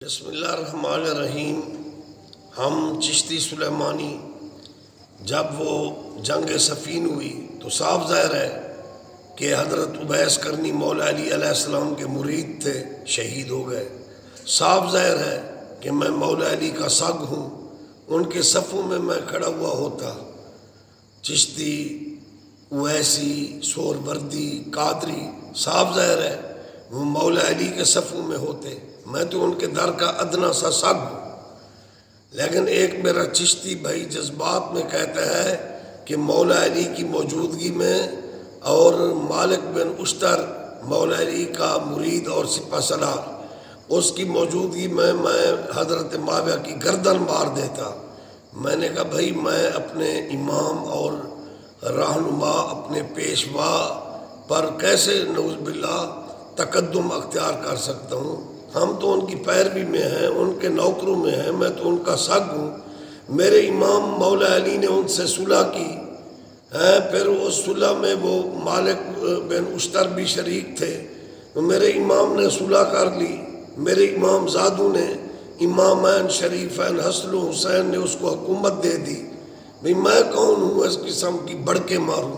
بسم اللہ الرحمن الرحیم۔ ہم چشتی سلیمانی جب وہ جنگ صفین ہوئی تو صاف ظاہر ہے کہ حضرت اویس کرنی مولا علی علیہ السلام کے مرید تھے، شہید ہو گئے۔ صاف ظاہر ہے کہ میں مولا علی کا سگ ہوں، ان کے صفوں میں میں کھڑا ہوا ہوتا۔ چشتی، اویسی، سہروردی، قادری، صاف ظاہر ہے وہ مولا علی کے صفوں میں ہوتے، میں تو ان کے در کا ادنا سا سگ ہوں۔ لیکن ایک میرا چشتی بھائی جذبات میں کہتا ہے کہ مولا علی کی موجودگی میں اور مالک بن اشتر مولا علی کا مرید اور سپہ سالار، اس کی موجودگی میں حضرت معاویہ کی گردن مار دیتا۔ میں نے کہا بھائی میں اپنے امام اور رہنما، اپنے پیشوا پر کیسے نعوذ باللہ تقدم اختیار کر سکتا ہوں؟ ہم تو ان کی پیروی میں ہیں، ان کے نوکروں میں ہیں، میں تو ان کا سگ ہوں۔ میرے امام مولا علی نے ان سے صلح کی ہے، پھر اس صلح میں وہ مالک بن اشتر بھی شریک تھے، تو میرے امام نے صلح کر لی۔ میرے امام زادوں نے، امامین شریفین حسن و حسین نے اس کو حکومت دے دی۔ بھئی میں کون ہوں اس قسم کی بڑھ کے ماروں؟